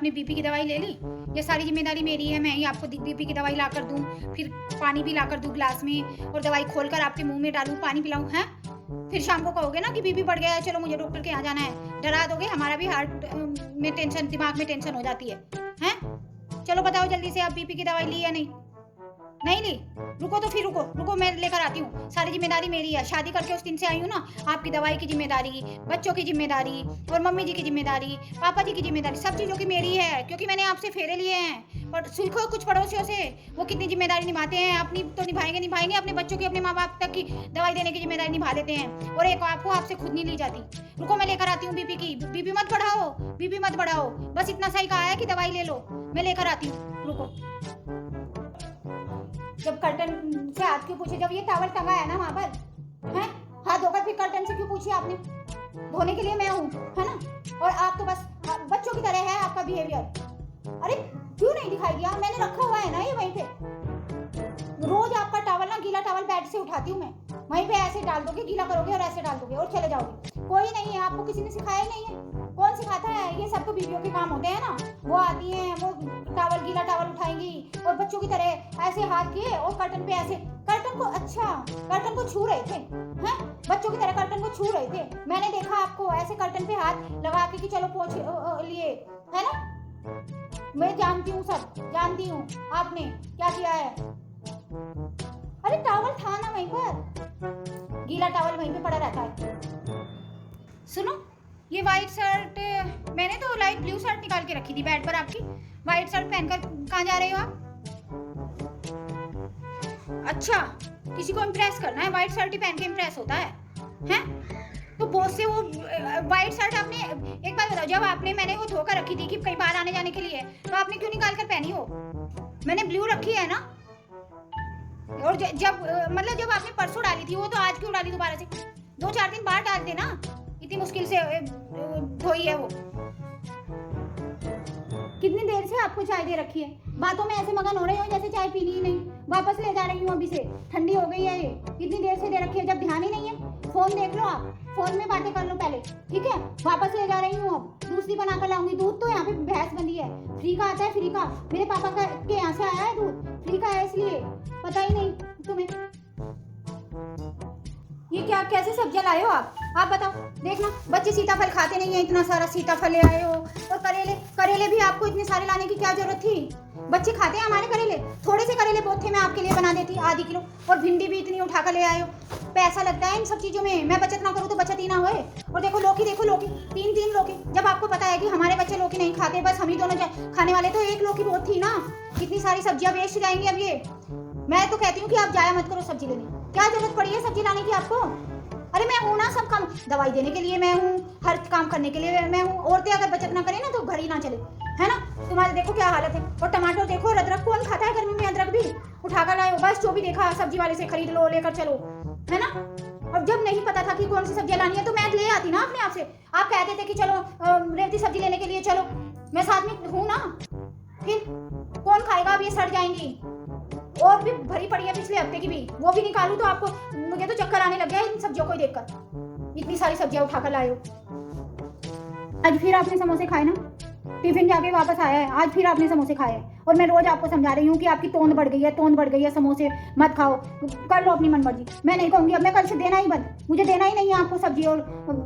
आपने बीपी की दवाई ले ली? ये सारी जिम्मेदारी मेरी है, मैं ही आपको बीपी की दवाई ला कर दूँ, फिर पानी भी ला कर दूँ गिलास में और दवाई खोलकर आपके मुँह में डालूँ, पानी पिलाऊँ, हैं? फिर शाम को कहोगे ना कि बीपी बढ़ गया है, चलो मुझे डॉक्टर के यहाँ जाना है। डरा दोगे, हमारा भी हार्ट में टेंशन, दिमाग में टेंशन हो जाती है। हैं? चलो बताओ जल्दी से, आप बीपी की दवाई ली या नहीं? नहीं ली? रुको तो फिर रुको मैं लेकर आती हूँ। सारी ज़िम्मेदारी मेरी है। शादी करके उस दिन से आई हूँ ना, आपकी दवाई की ज़िम्मेदारी, बच्चों की ज़िम्मेदारी और मम्मी जी की ज़िम्मेदारी, पापा जी की ज़िम्मेदारी, सब चीज़ों की मेरी है, क्योंकि मैंने आपसे फेरे लिए हैं। पर सीखो कुछ पड़ोसियों से, वो कितनी ज़िम्मेदारी निभाते हैं। अपनी तो निभाएँगे, अपने बच्चों की, अपने माँ-बाप तक की दवाई देने की ज़िम्मेदारी निभा लेते हैं और एक आपको आपसे खुद नहीं ली जाती। रुको मैं लेकर आती हूँ बीपी की। बीपी मत बढ़ाओ, बस इतना सही कहा है कि दवाई ले लो। मैं लेकर आती हूँ, रुको। जब कर्टन से हाथ क्यों पूछे, जब ये टॉवल टंगा है ना वहाँ पर, हैं? हाथ धोकर फिर कर्टन से क्यों पूछी आपने? धोने के लिए मैं हूँ, है ना? और आप तो बस बच्चों की तरह है आपका बिहेवियर। अरे क्यों नहीं दिखाई दिया? मैंने रखा हुआ है ना ये वहीं पे। रोज आपका टॉवल ना, गीला टॉवल बेड से उठाती हूँ मैं, वहीं पे ऐसे डाल दोगे, गीला करोगे और ऐसे डाल दोगे और चले जाओगे। कोई नहीं है, आपको किसी ने सिखाया ही नहीं है। कौन सिखाता है? ये सब तो बीवियों के काम होते हैं ना। वो आती हैं, वो टॉवल, गीला टॉवल उठाएंगी और बच्चों की तरह ऐसे हाथ किए और कर्टन पे ऐसे, कर्टन को, अच्छा कर्टन को छू रहे थे, हैं? बच्चों की तरह कर्टन को छू रहे थे। मैंने देखा आपको ऐसे कर्टन पे हाथ लगा के कि चलो पोंछ लिए, है ना? मैं जानती हूँ, सब जानती हूँ आपने क्या किया है। अरे टॉवल था ना वहीं पर, गीला टॉवल वहीं पे पड़ा रहता है। सुनो, ये व्हाइट शर्ट, मैंने तो लाइट ब्लू शर्ट निकाल के रखी थी बेड पर आपकी। व्हाइट शर्ट पहनकर कहाँ जा रहे हो आप? अच्छा, किसी को इम्प्रेस करना है, व्हाइट शर्ट ही पहन के इम्प्रेस होता है, हैं? तो बॉस से वो व्हाइट शर्ट आपने, एक बात बताओ, जब आपने, मैंने वो धोकर रखी थी कि कहीं बाहर आने जाने के लिए, तो आपने क्यों निकाल कर पहनी हो? मैंने ब्लू रखी है ना। और जब मतलब जब आपने परसों डाली थी वो, तो आज क्यों डाली दोबारा से? 2-4 दिन बाद डाल देना, इतनी मुश्किल से धोई है वो। कितनी देर से आपको चाय दे रखी है? बातों में ऐसे मगन हो रहे हो जैसे चाय पीनी ही नहीं। वापस ले जा रही हूँ अभी से, ठंडी हो गई है ये। इतनी देर से दे रखी है, जब ध्यान ही नहीं है। फोन देख लो आप, फोन में बातें कर लो पहले, ठीक है? वापस ले जा रही हूँ, अब दूसरी बना कर लाऊंगी। दूध तो यहाँ पे भैंस बंधी है, फ्री का आता है, फ्री का। मेरे पापा के यहाँ से आया है दूध, फ्री का है, इसलिए पता ही नहीं तुम्हें। ये क्या, कैसे सब्जियां लाए हो आप बताओ। देखना, बच्चे सीताफल खाते नहीं है, इतना सारा सीताफल ले आए हो। और करेले भी आपको इतने सारे लाने की क्या जरूरत थी? बच्चे खाते हैं हमारे करेले? थोड़े से करेले बहुत थे, मैं आपके लिए बना देती आधी किलो। और भिंडी भी इतनी उठा कर ले आए हो। पैसा लगता है इन सब चीजों में, मैं बचत ना करूँ तो बचत ही ना होए। और देखो लौकी, देखो लौकी, 3 लौकी। जब आपको पता है कि हमारे बच्चे लौकी नहीं खाते, बस हम ही दोनों खाने वाले, तो 1 लौकी बहुत थी ना। इतनी सारी सब्जियां वेस्ट जाएंगी अब ये। मैं तो कहती हूँ कि आप जाया मत करो सब्जी लेने। क्या जरूरत पड़ी है सब्जी लाने की आपको? अरे मैं हूँ ना, सब काम, दवाई देने के लिए मैं हूँ, हर काम करने के लिए मैं हूँ। औरतें अगर बचत ना करें ना तो घर ही ना चले, है ना? तुम्हारे देखो क्या हालत है। और टमाटर देखो, और अदरक, कौन खाता है गर्मी में अदरक भी? उठा कर लाए हो, बस जो भी देखा सब्जी वाले से खरीद लो, लेकर चलो, है ना? और जब नहीं पता था कि कौन सी सब्जियां लानी है तो मैं ले आती ना अपने आप से। आप कहते थे कि चलो रेवती सब्जी लेने के लिए चलो, मैं साथ में हूँ ना। फिर कौन खाएगा? अब ये सड़ जाएंगी। और भी भरी पड़ी है पिछले हफ्ते की भी, वो भी निकालूं तो आपको, मुझे तो चक्कर आने लग गया इन सब्जियों को देखकर। इतनी सारी सब्जियां उठाकर लाए हो। आज फिर आपने समोसे खाए ना, टिफिन जाके वापस आया है, आज फिर आपने समोसे खाए हैं। और मैं रोज आपको समझा रही हूँ कि आपकी तोंद बढ़ गई है, समोसे मत खाओ, कर लो अपनी मनमर्जी। मैं नहीं कहूँगी, अब मैं कल से देना ही बंद, मुझे देना ही नहीं है आपको सब्जी। और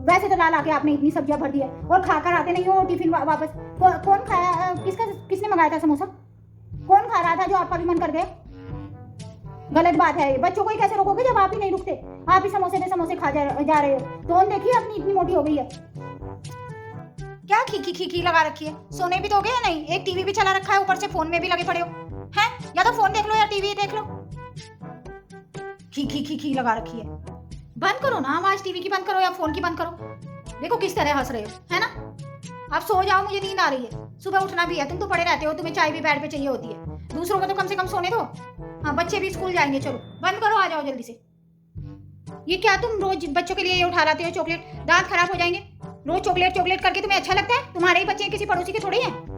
वैसे तो ला के आपने इतनी सब्जियां भर दी है और खाकर आते नहीं हो टिफिन वापस। कौन खाया? किसने मंगाया था समोसा? कौन खा रहा था जो आपका भी मन कर गया? गलत बात है। बच्चों को ही कैसे रोकोगे जब आप ही नहीं रुकते? आप ही समोसे पे समोसे खा जा रहे हो। तोंद देखिए अपनी इतनी मोटी हो गई है। क्या खी लगा रखी है? सोने भी दोगे या नहीं? एक टीवी भी चला रखा है, ऊपर से फोन में भी लगे पड़े हो, हैं? या तो फोन देख लो या टीवी देख लो। खी लगा रखी है। बंद करो ना आवाज, टीवी की बंद करो या फोन की बंद करो। देखो किस तरह हंस रहे हो, है ना? आप सो जाओ, मुझे नींद आ रही है, सुबह उठना भी है। तुम तो पड़े रहते हो, तुम्हें चाय भी बेड पे चाहिए होती है। दूसरों को तो कम से कम सोने दो। हाँ, बच्चे भी स्कूल जाएंगे, चलो बंद करो, आ जाओ जल्दी से। ये क्या तुम रोज बच्चों के लिए ये उठा लाते हो चॉकलेट? दांत खराब हो जाएंगे। रोज चॉकलेट करके तुम्हें अच्छा लगता है? तुम्हारे ही बच्चे किसी पड़ोसी के थोड़े हैं।